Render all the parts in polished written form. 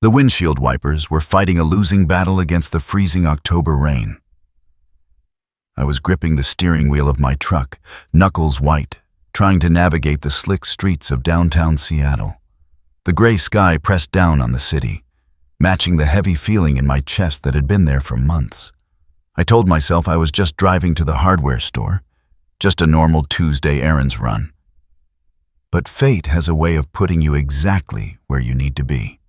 The windshield wipers were fighting a losing battle against the freezing October rain. I was gripping the steering wheel of my truck, knuckles white, trying to navigate the slick streets of downtown Seattle. The gray sky pressed down on the city, matching the heavy feeling in my chest that had been there for months. I told myself I was just driving to the hardware store, just a normal Tuesday errands run. But fate has a way of putting you exactly where you need to be,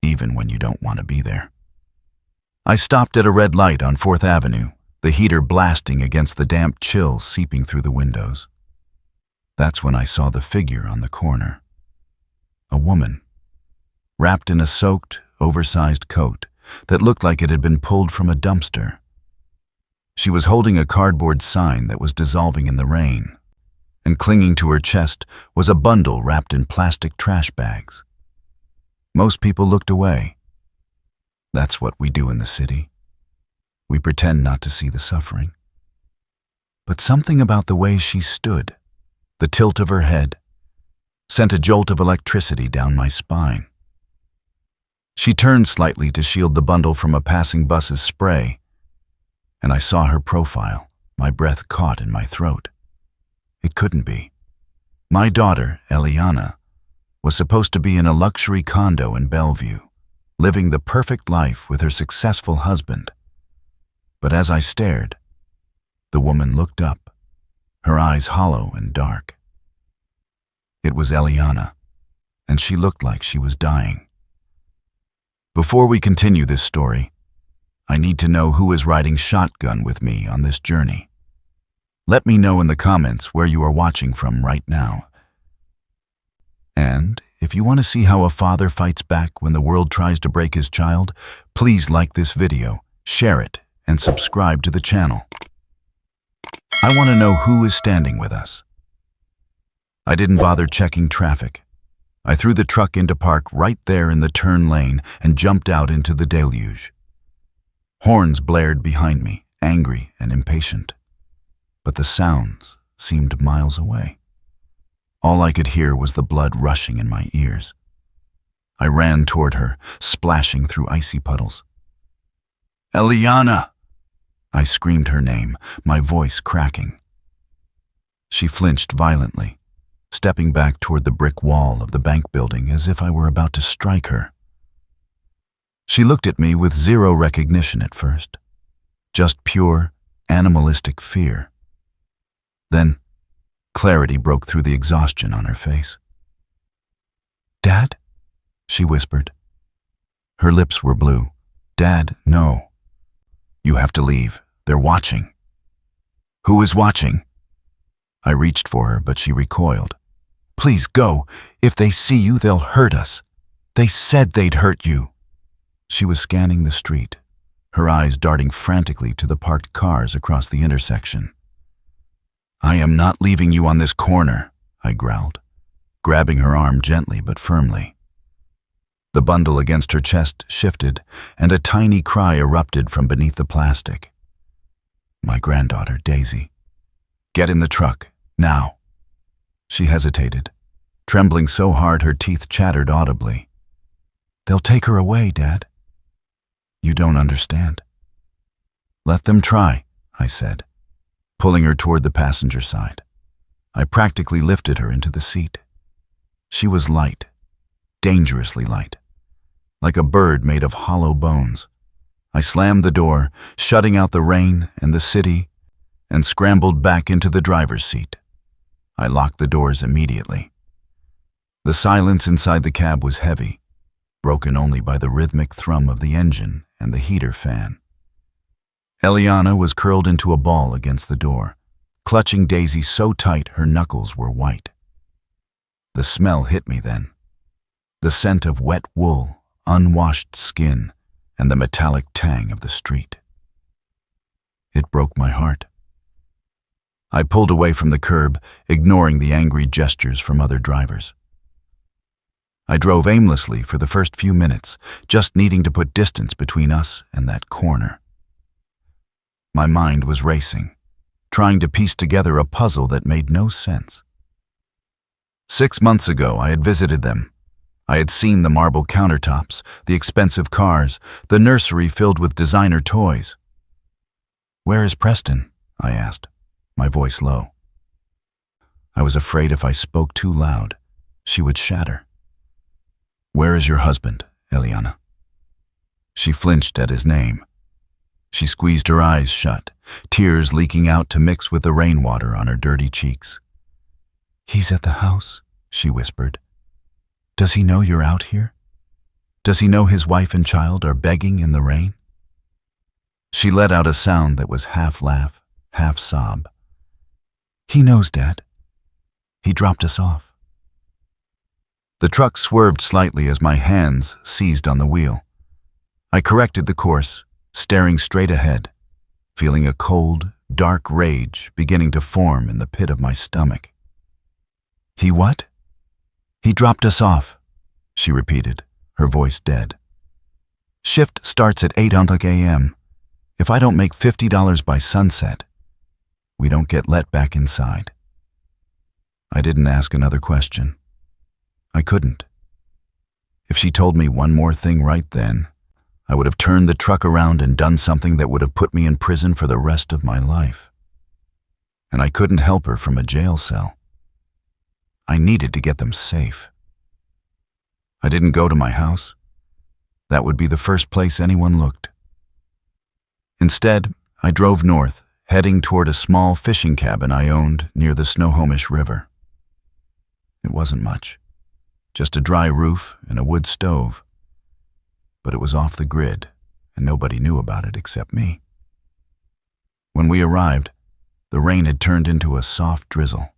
even when you don't want to be there. I stopped at a red light on 4th Avenue, the heater blasting against the damp chill seeping through the windows. That's when I saw the figure on the corner. A woman, wrapped in a soaked, oversized coat that looked like it had been pulled from a dumpster. She was holding a cardboard sign that was dissolving in the rain, and clinging to her chest was a bundle wrapped in plastic trash bags. Most people looked away. That's what we do in the city. We pretend not to see the suffering. But something about the way she stood, the tilt of her head, sent a jolt of electricity down my spine. She turned slightly to shield the bundle from a passing bus's spray, and I saw her profile, my breath caught in my throat. It couldn't be. My daughter, Eliana, was supposed to be in a luxury condo in Bellevue, living the perfect life with her successful husband. But as I stared, the woman looked up, her eyes hollow and dark. It was Eliana, and she looked like she was dying. Before we continue this story, I need to know who is riding shotgun with me on this journey. Let me know in the comments where you are watching from right now. And if you want to see how a father fights back when the world tries to break his child, please like this video, share it, and subscribe to the channel. I want to know who is standing with us. I didn't bother checking traffic. I threw the truck into park right there in the turn lane and jumped out into the deluge. Horns blared behind me, angry and impatient. But the sounds seemed miles away. All I could hear was the blood rushing in my ears. I ran toward her, splashing through icy puddles. "Eliana!" I screamed her name, my voice cracking. She flinched violently, stepping back toward the brick wall of the bank building as if I were about to strike her. She looked at me with zero recognition at first, just pure, animalistic fear. Then, clarity broke through the exhaustion on her face. "Dad?" she whispered. Her lips were blue. "Dad, no. You have to leave. They're watching." "Who is watching?" I reached for her, but she recoiled. "Please go. If they see you, they'll hurt us. They said they'd hurt you." She was scanning the street, her eyes darting frantically to the parked cars across the intersection. "I am not leaving you on this corner," I growled, grabbing her arm gently but firmly. The bundle against her chest shifted, and a tiny cry erupted from beneath the plastic. My granddaughter, Daisy. "Get in the truck, now." She hesitated, trembling so hard her teeth chattered audibly. "They'll take her away, Dad." "You don't understand." "Let them try," I said, pulling her toward the passenger side. I practically lifted her into the seat. She was light, dangerously light, like a bird made of hollow bones. I slammed the door, shutting out the rain and the city, and scrambled back into the driver's seat. I locked the doors immediately. The silence inside the cab was heavy, broken only by the rhythmic thrum of the engine and the heater fan. Eliana was curled into a ball against the door, clutching Daisy so tight her knuckles were white. The smell hit me then. The scent of wet wool, unwashed skin, and the metallic tang of the street. It broke my heart. I pulled away from the curb, ignoring the angry gestures from other drivers. I drove aimlessly for the first few minutes, just needing to put distance between us and that corner. My mind was racing, trying to piece together a puzzle that made no sense. 6 months ago, I had visited them. I had seen the marble countertops, the expensive cars, the nursery filled with designer toys. "Where is Preston?" I asked, my voice low. I was afraid if I spoke too loud, she would shatter. "Where is your husband, Eliana?" She flinched at his name. She squeezed her eyes shut, tears leaking out to mix with the rainwater on her dirty cheeks. "He's at the house," she whispered. "Does he know you're out here? Does he know his wife and child are begging in the rain?" She let out a sound that was half laugh, half sob. "He knows, Dad. He dropped us off." The truck swerved slightly as my hands seized on the wheel. I corrected the course, staring straight ahead, feeling a cold, dark rage beginning to form in the pit of my stomach. "He what?" "He dropped us off," she repeated, her voice dead. "Shift starts at 8 a.m. If I don't make $50 by sunset, we don't get let back inside." I didn't ask another question. I couldn't. If she told me one more thing right then, I would have turned the truck around and done something that would have put me in prison for the rest of my life. And I couldn't help her from a jail cell. I needed to get them safe. I didn't go to my house. That would be the first place anyone looked. Instead, I drove north, heading toward a small fishing cabin I owned near the Snohomish River. It wasn't much, just a dry roof and a wood stove. But it was off the grid, and nobody knew about it except me. When we arrived, the rain had turned into a soft drizzle.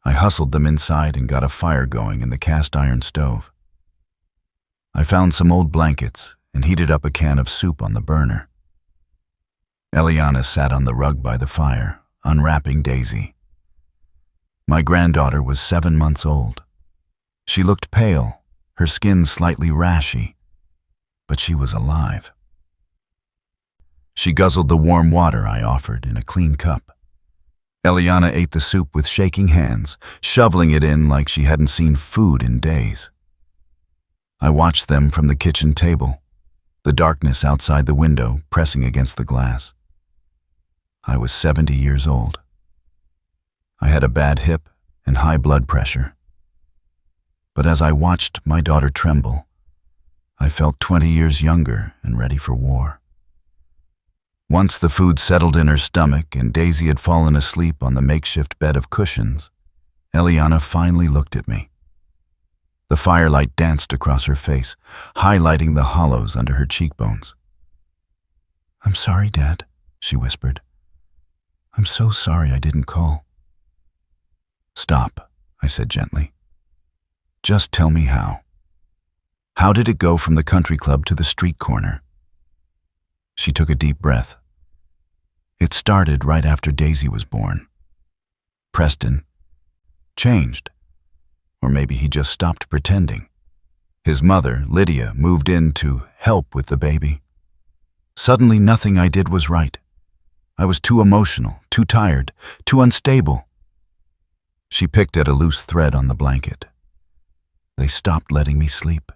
I hustled them inside and got a fire going in the cast-iron stove. I found some old blankets and heated up a can of soup on the burner. Eliana sat on the rug by the fire, unwrapping Daisy. My granddaughter was 7 months old. She looked pale, her skin slightly rashy, but she was alive. She guzzled the warm water I offered in a clean cup. Eliana ate the soup with shaking hands, shoveling it in like she hadn't seen food in days. I watched them from the kitchen table, the darkness outside the window pressing against the glass. I was 70 years old. I had a bad hip and high blood pressure. But as I watched my daughter tremble, I felt 20 years younger and ready for war. Once the food settled in her stomach and Daisy had fallen asleep on the makeshift bed of cushions, Eliana finally looked at me. The firelight danced across her face, highlighting the hollows under her cheekbones. "I'm sorry, Dad," she whispered. "I'm so sorry I didn't call." "Stop," I said gently. "Just tell me how. How did it go from the country club to the street corner?" She took a deep breath. "It started right after Daisy was born. Preston changed. Or maybe he just stopped pretending. His mother, Lydia, moved in to help with the baby. Suddenly nothing I did was right. I was too emotional, too tired, too unstable." She picked at a loose thread on the blanket. "They stopped letting me sleep.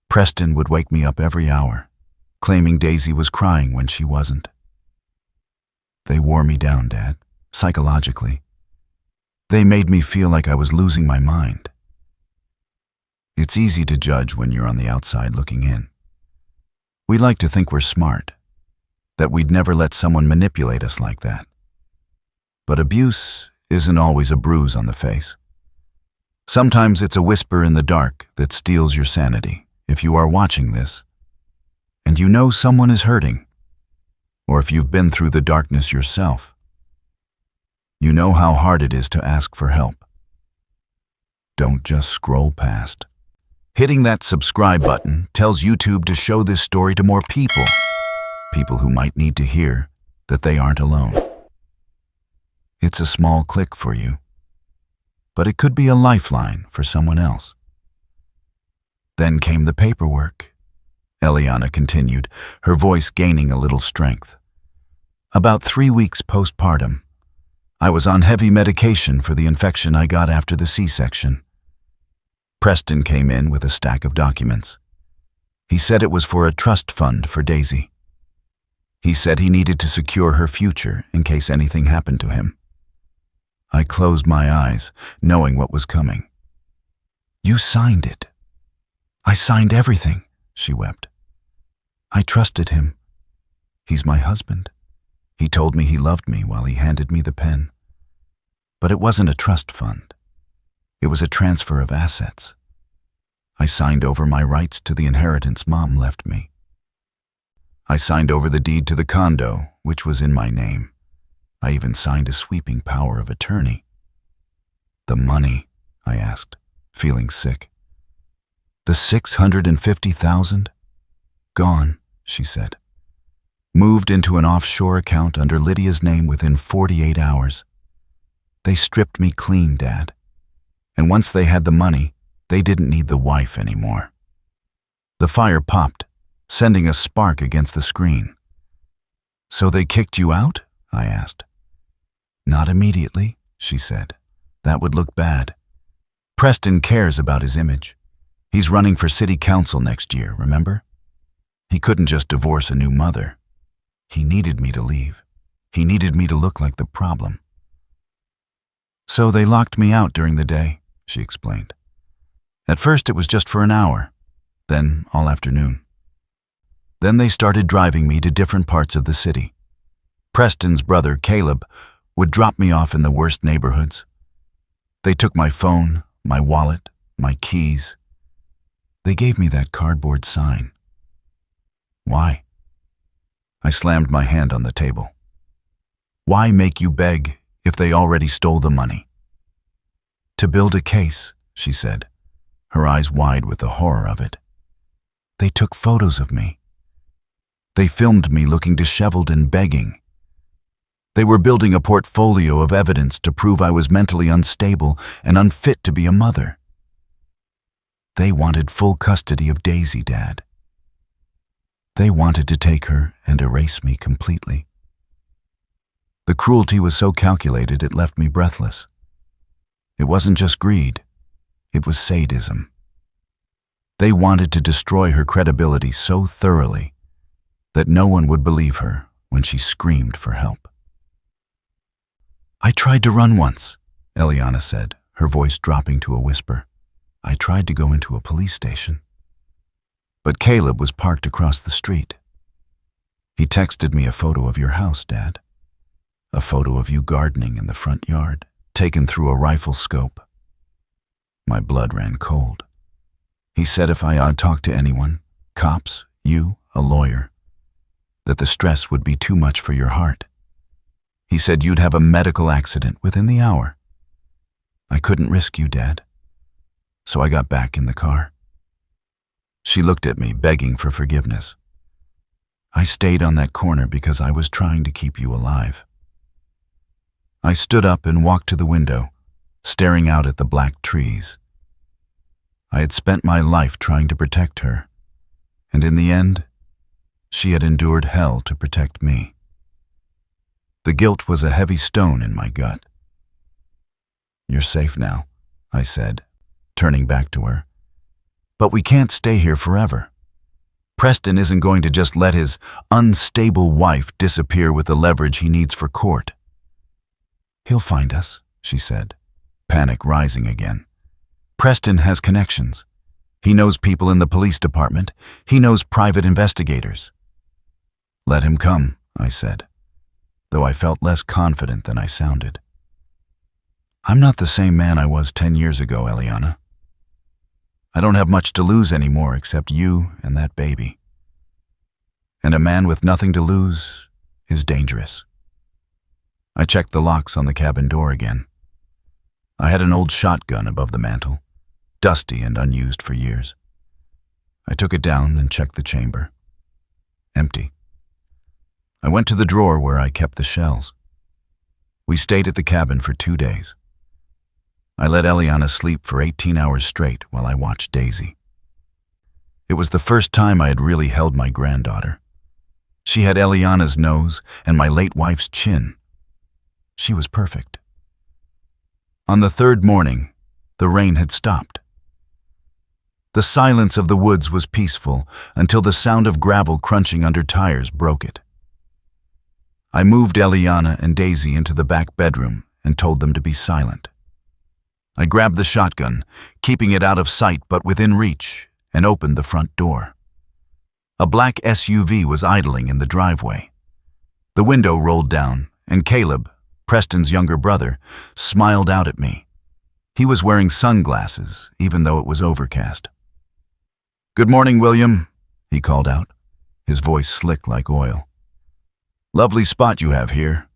Preston would wake me up every hour, claiming Daisy was crying when she wasn't. They wore me down, Dad, psychologically. They made me feel like I was losing my mind. It's easy to judge when you're on the outside looking in. We like to think we're smart, that we'd never let someone manipulate us like that. But abuse isn't always a bruise on the face. Sometimes it's a whisper in the dark that steals your sanity. If you are watching this, and you know someone is hurting, or if you've been through the darkness yourself, you know how hard it is to ask for help. Don't just scroll past. Hitting that subscribe button tells YouTube to show this story to more people, people who might need to hear that they aren't alone. It's a small click for you, but it could be a lifeline for someone else. Then came the paperwork, Eliana continued, her voice gaining a little strength. About 3 weeks postpartum, I was on heavy medication for the infection I got after the C-section. Preston came in with a stack of documents. He said it was for a trust fund for Daisy. He said he needed to secure her future in case anything happened to him. I closed my eyes, knowing what was coming. "You signed it." "I signed everything," she wept. "I trusted him. He's my husband. He told me he loved me while he handed me the pen. But it wasn't a trust fund. It was a transfer of assets. I signed over my rights to the inheritance Mom left me. I signed over the deed to the condo, which was in my name. I even signed a sweeping power of attorney." "The money?" I asked, feeling sick. "The $650,000? Gone," she said. "Moved into an offshore account under Lydia's name within 48 hours. They stripped me clean, Dad. And once they had the money, they didn't need the wife anymore." The fire popped, sending a spark against the screen. "So they kicked you out?" I asked. "Not immediately," she said. "That would look bad. Preston cares about his image. He's running for city council next year, remember? He couldn't just divorce a new mother. He needed me to leave. He needed me to look like the problem. So they locked me out during the day," she explained. "At first it was just for an hour, then all afternoon. Then they started driving me to different parts of the city. Preston's brother, Caleb, would drop me off in the worst neighborhoods. They took my phone, my wallet, my keys. They gave me that cardboard sign." "Why?" I slammed my hand on the table. "Why make you beg if they already stole the money?" "To build a case," she said, her eyes wide with the horror of it. "They took photos of me. They filmed me looking disheveled and begging. They were building a portfolio of evidence to prove I was mentally unstable and unfit to be a mother. They wanted full custody of Daisy, Dad. They wanted to take her and erase me completely. The cruelty was so calculated it left me breathless. It wasn't just greed, it was sadism. They wanted to destroy her credibility so thoroughly that no one would believe her when she screamed for help." "I tried to run once," Eliana said, her voice dropping to a whisper. "I tried to go into a police station. But Caleb was parked across the street. He texted me a photo of your house, Dad. A photo of you gardening in the front yard, taken through a rifle scope. My blood ran cold. He said if I talked to anyone, cops, you, a lawyer, that the stress would be too much for your heart. He said you'd have a medical accident within the hour. I couldn't risk you, Dad. So I got back in the car." She looked at me, begging for forgiveness. "I stayed on that corner because I was trying to keep you alive." I stood up and walked to the window, staring out at the black trees. I had spent my life trying to protect her, and in the end, she had endured hell to protect me. The guilt was a heavy stone in my gut. "You're safe now," I said, turning back to her. "But we can't stay here forever. Preston isn't going to just let his unstable wife disappear with the leverage he needs for court." "He'll find us," she said, panic rising again. "Preston has connections. He knows people in the police department. He knows private investigators." "Let him come," I said, though I felt less confident than I sounded. "I'm not the same man I was 10 years ago, Eliana. I don't have much to lose anymore except you and that baby. And a man with nothing to lose is dangerous." I checked the locks on the cabin door again. I had an old shotgun above the mantel, dusty and unused for years. I took it down and checked the chamber. Empty. I went to the drawer where I kept the shells. We stayed at the cabin for 2 days. I let Eliana sleep for 18 hours straight while I watched Daisy. It was the first time I had really held my granddaughter. She had Eliana's nose and my late wife's chin. She was perfect. On the 3rd morning, the rain had stopped. The silence of the woods was peaceful until the sound of gravel crunching under tires broke it. I moved Eliana and Daisy into the back bedroom and told them to be silent. I grabbed the shotgun, keeping it out of sight but within reach, and opened the front door. A black SUV was idling in the driveway. The window rolled down, and Caleb, Preston's younger brother, smiled out at me. He was wearing sunglasses, even though it was overcast. "Good morning, William," he called out, his voice slick like oil. "Lovely spot you have here.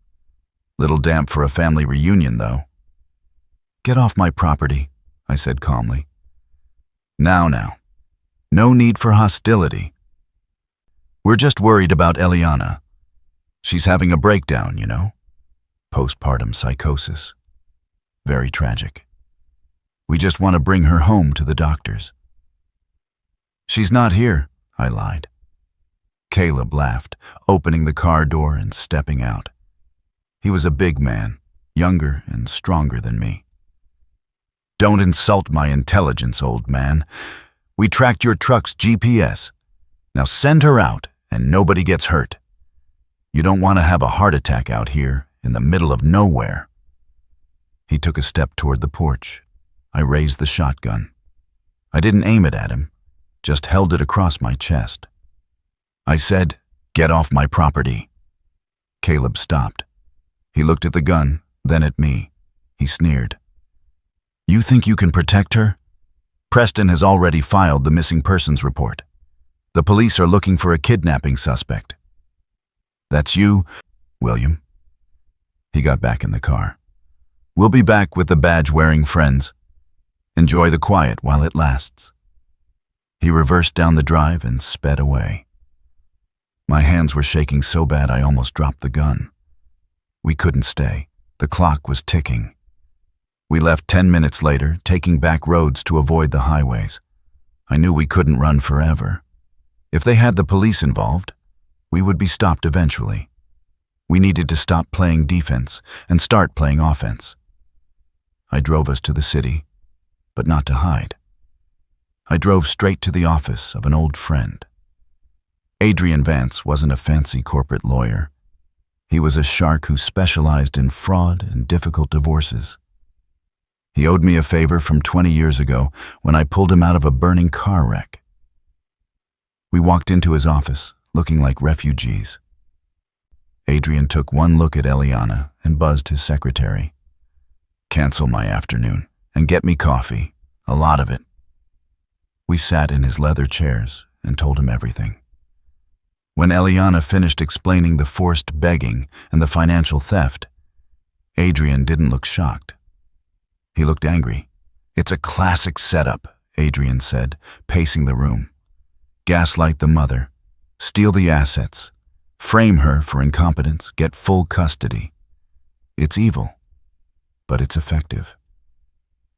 Little damp for a family reunion, though." "Get off my property," I said calmly. Now. No need for hostility. We're just worried about Eliana. She's having a breakdown, you know. Postpartum psychosis. Very tragic. We just want to bring her home to the doctors." "She's not here," I lied. Caleb laughed, opening the car door and stepping out. He was a big man, younger and stronger than me. "Don't insult my intelligence, old man. We tracked your truck's GPS. Now send her out and nobody gets hurt. You don't want to have a heart attack out here in the middle of nowhere." He took a step toward the porch. I raised the shotgun. I didn't aim it at him, just held it across my chest. I said, "Get off my property." Caleb stopped. He looked at the gun, then at me. He sneered. "You think you can protect her? Preston has already filed the missing persons report. The police are looking for a kidnapping suspect." "That's you, William." He got back in the car. "We'll be back with the badge-wearing friends. Enjoy the quiet while it lasts." He reversed down the drive and sped away. My hands were shaking so bad I almost dropped the gun. We couldn't stay. The clock was ticking. We left 10 minutes later, taking back roads to avoid the highways. I knew we couldn't run forever. If they had the police involved, we would be stopped eventually. We needed to stop playing defense and start playing offense. I drove us to the city, but not to hide. I drove straight to the office of an old friend. Adrian Vance wasn't a fancy corporate lawyer. He was a shark who specialized in fraud and difficult divorces. He owed me a favor from 20 years ago when I pulled him out of a burning car wreck. We walked into his office, looking like refugees. Adrian took one look at Eliana and buzzed his secretary. "Cancel my afternoon and get me coffee, a lot of it." We sat in his leather chairs and told him everything. When Eliana finished explaining the forced begging and the financial theft, Adrian didn't look shocked. He looked angry. "It's a classic setup," Adrian said, pacing the room. "Gaslight the mother, steal the assets, frame her for incompetence, get full custody. It's evil, but it's effective.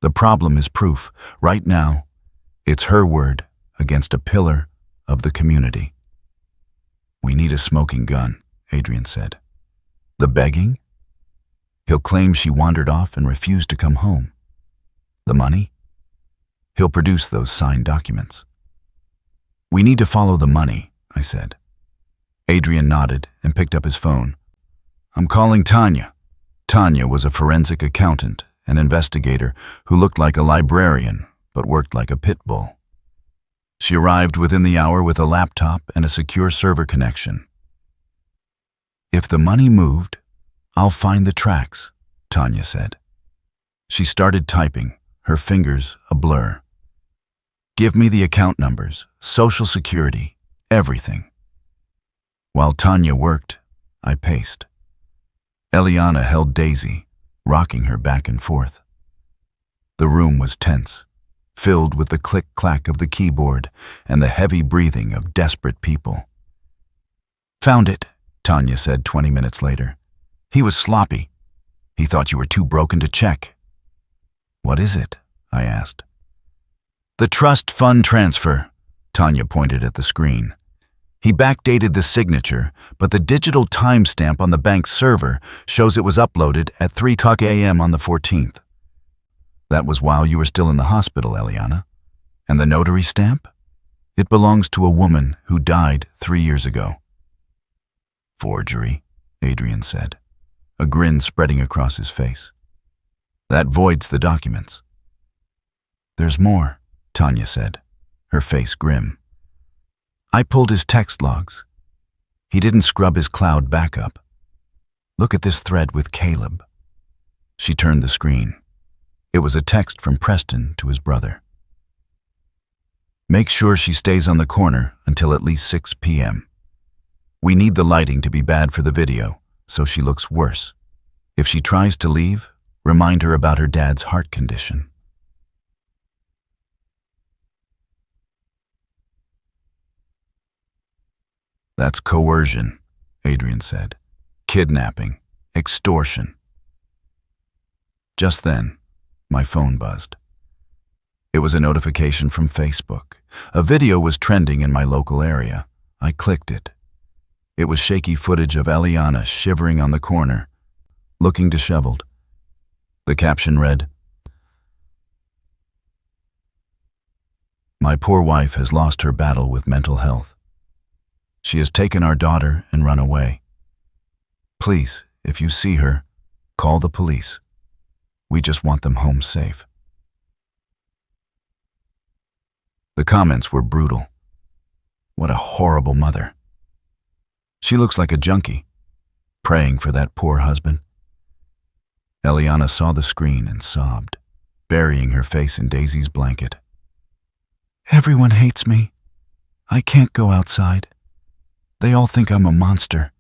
The problem is proof. Right now, it's her word against a pillar of the community." "We need a smoking gun," Adrian said. "The begging? He'll claim she wandered off and refused to come home. The money? He'll produce those signed documents." "We need to follow the money," I said. Adrian nodded and picked up his phone. "I'm calling Tanya." Tanya was a forensic accountant, an investigator who looked like a librarian but worked like a pit bull. She arrived within the hour with a laptop and a secure server connection. "If the money moved, I'll find the tracks," Tanya said. She started typing, her fingers a blur. "Give me the account numbers, social security, everything." While Tanya worked, I paced. Eliana held Daisy, rocking her back and forth. The room was tense, filled with the click-clack of the keyboard and the heavy breathing of desperate people. "Found it," Tanya said 20 minutes later. "He was sloppy. He thought you were too broken to check." "What is it?" I asked. "The trust fund transfer," Tanya pointed at the screen. "He backdated the signature, but the digital timestamp on the bank's server shows it was uploaded at 3:00 a.m. on the 14th. That was while you were still in the hospital, Eliana. And the notary stamp? It belongs to a woman who died 3 years ago. Forgery, Adrian said, a grin spreading across his face. That voids the documents. There's more, Tanya said, her face grim. I pulled his text logs. He didn't scrub his cloud backup. Look at this thread with Caleb. She turned the screen. It was a text from Preston to his brother. Make sure she stays on the corner until at least 6 p.m. We need the lighting to be bad for the video, so she looks worse. If she tries to leave, remind her about her dad's heart condition. That's coercion, Adrian said. Kidnapping, extortion. Just then, my phone buzzed. It was a notification from Facebook. A video was trending in my local area. I clicked it. It was shaky footage of Eliana shivering on the corner, looking disheveled. The caption read, "My poor wife has lost her battle with mental health. She has taken our daughter and run away. Please, if you see her, call the police. We just want them home safe." The comments were brutal. What a horrible mother. She looks like a junkie, praying for that poor husband. Eliana saw the screen and sobbed, burying her face in Daisy's blanket. Everyone hates me. I can't go outside. They all think I'm a monster.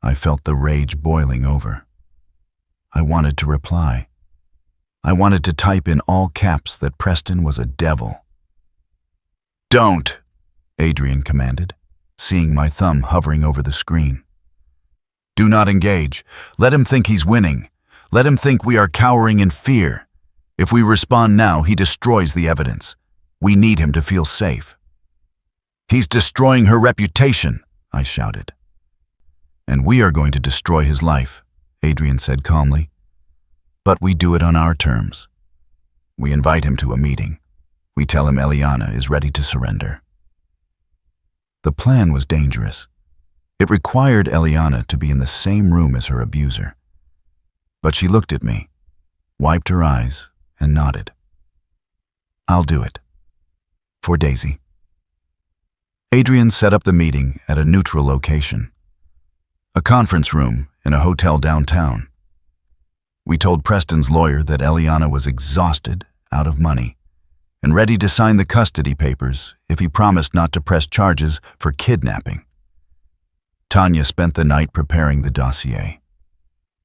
I felt the rage boiling over. I wanted to reply. I wanted to type in all caps that Preston was a devil. Don't, Adrian commanded, seeing my thumb hovering over the screen. Do not engage. Let him think he's winning. Let him think we are cowering in fear. If we respond now, he destroys the evidence. We need him to feel safe. He's destroying her reputation, I shouted. And we are going to destroy his life, Adrian said calmly. But we do it on our terms. We invite him to a meeting. We tell him Eliana is ready to surrender. The plan was dangerous. It required Eliana to be in the same room as her abuser. But she looked at me, wiped her eyes, and nodded. I'll do it. For Daisy. Adrian set up the meeting at a neutral location, a conference room in a hotel downtown. We told Preston's lawyer that Eliana was exhausted, out of money, and ready to sign the custody papers if he promised not to press charges for kidnapping. Tanya spent the night preparing the dossier.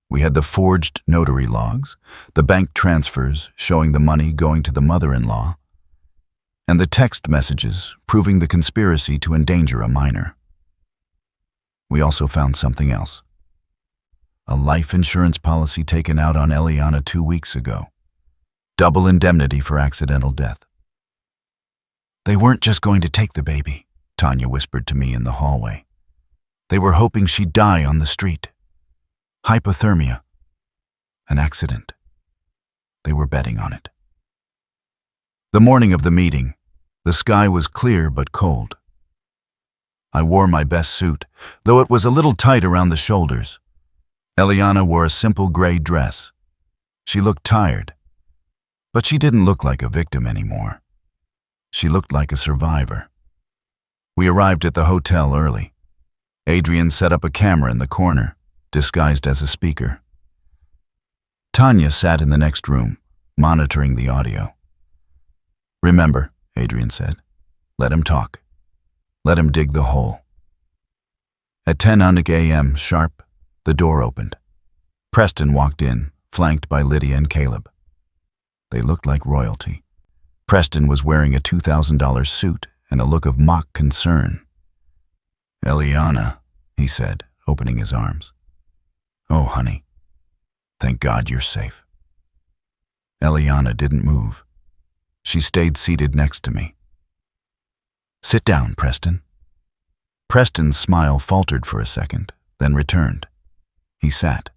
We had the forged notary logs, the bank transfers showing the money going to the mother-in-law, and the text messages proving the conspiracy to endanger a minor. We also found something else. A life insurance policy taken out on Eliana 2 weeks ago. Double indemnity for accidental death. They weren't just going to take the baby, Tanya whispered to me in the hallway. They were hoping she'd die on the street. Hypothermia. An accident. They were betting on it. The morning of the meeting, the sky was clear but cold. I wore my best suit, though it was a little tight around the shoulders. Eliana wore a simple gray dress. She looked tired, but she didn't look like a victim anymore. She looked like a survivor. We arrived at the hotel early. Adrian set up a camera in the corner, disguised as a speaker. Tanya sat in the next room, monitoring the audio. Remember, Adrian said, let him talk. Let him dig the hole. At 10 a.m. sharp, the door opened. Preston walked in, flanked by Lydia and Caleb. They looked like royalty. Preston was wearing a $2,000 suit and a look of mock concern. Eliana, he said, opening his arms. Oh, honey. Thank God you're safe. Eliana didn't move. She stayed seated next to me. Sit down, Preston. Preston's smile faltered for a second, then returned. He sat.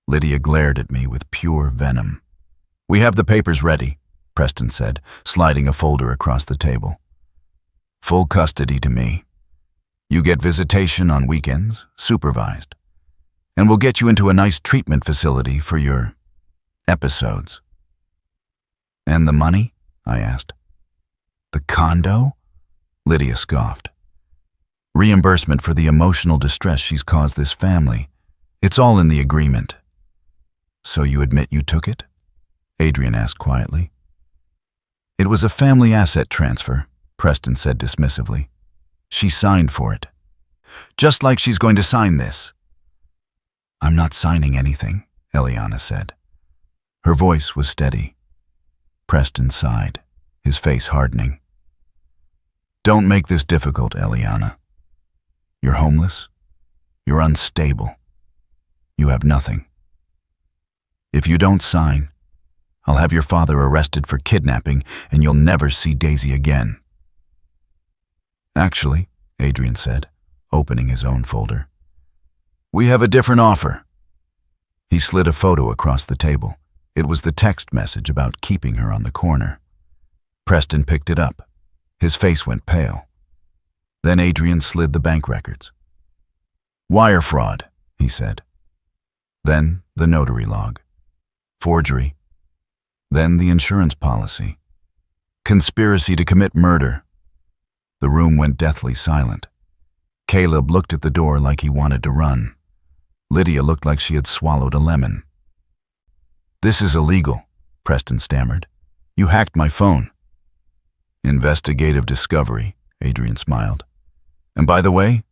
Lydia glared at me with pure venom. We have the papers ready. Preston said, sliding a folder across the table. Full custody to me. You get visitation on weekends, supervised. And we'll get you into a nice treatment facility for your episodes. And the money? I asked. The condo? Lydia scoffed. Reimbursement for the emotional distress she's caused this family. It's all in the agreement. So you admit you took it? Adrian asked quietly. It was a family asset transfer, Preston said dismissively. She signed for it. Just like she's going to sign this. I'm not signing anything, Eliana said. Her voice was steady. Preston sighed, his face hardening. Don't make this difficult, Eliana. You're homeless. You're unstable. You have nothing. If you don't sign, I'll have your father arrested for kidnapping and you'll never see Daisy again. Actually, Adrian said, opening his own folder. We have a different offer. He slid a photo across the table. It was the text message about keeping her on the corner. Preston picked it up. His face went pale. Then Adrian slid the bank records. Wire fraud, he said. Then the notary log. Forgery. Then the insurance policy. Conspiracy to commit murder. The room went deathly silent. Caleb looked at the door like he wanted to run. Lydia looked like she had swallowed a lemon. This is illegal, Preston stammered. You hacked my phone. Investigative discovery, Adrian smiled. And by the way,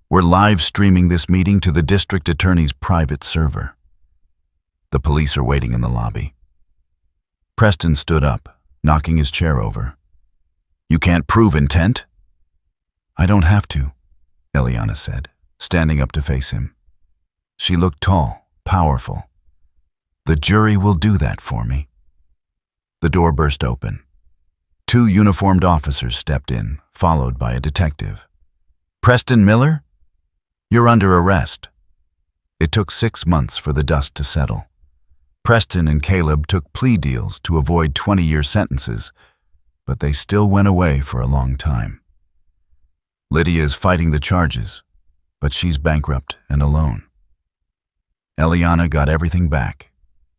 we're live streaming this meeting to the district attorney's private server. The police are waiting in the lobby. Preston stood up, knocking his chair over. You can't prove intent? I don't have to, Eliana said, standing up to face him. She looked tall, powerful. The jury will do that for me. The door burst open. 2 uniformed officers stepped in, followed by a detective. Preston Miller? You're under arrest. It took 6 months for the dust to settle. Preston and Caleb took plea deals to avoid 20-year sentences, but they still went away for a long time. Lydia is fighting the charges, but she's bankrupt and alone. Eliana got everything back.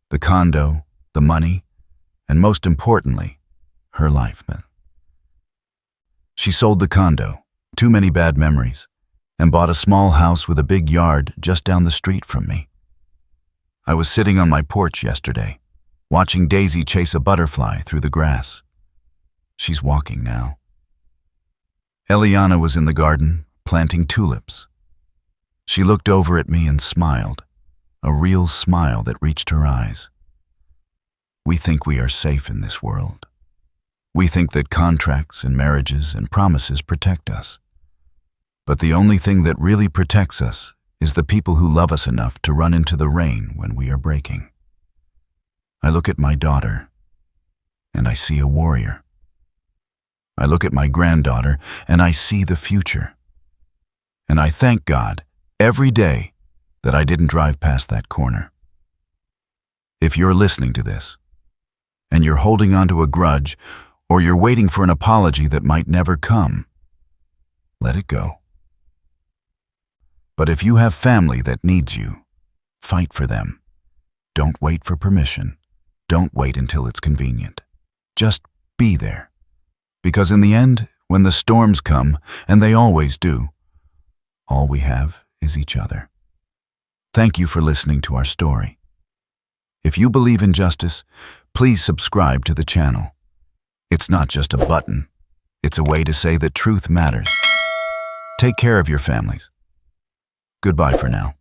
The condo, the money, and most importantly, her life. She sold the condo, too many bad memories, and bought a small house with a big yard just down the street from me. I was sitting on my porch yesterday, watching Daisy chase a butterfly through the grass. She's walking now. Eliana was in the garden, planting tulips. She looked over at me and smiled, a real smile that reached her eyes. We think we are safe in this world. We think that contracts and marriages and promises protect us. But the only thing that really protects us is the people who love us enough to run into the rain when we are breaking. I look at my daughter, and I see a warrior. I look at my granddaughter, and I see the future. And I thank God every day that I didn't drive past that corner. If you're listening to this, and you're holding on to a grudge, or you're waiting for an apology that might never come, let it go. But if you have family that needs you, fight for them. Don't wait for permission. Don't wait until it's convenient. Just be there. Because in the end, when the storms come, and they always do, all we have is each other. Thank you for listening to our story. If you believe in justice, please subscribe to the channel. It's not just a button. It's a way to say that truth matters. Take care of your families. Goodbye for now.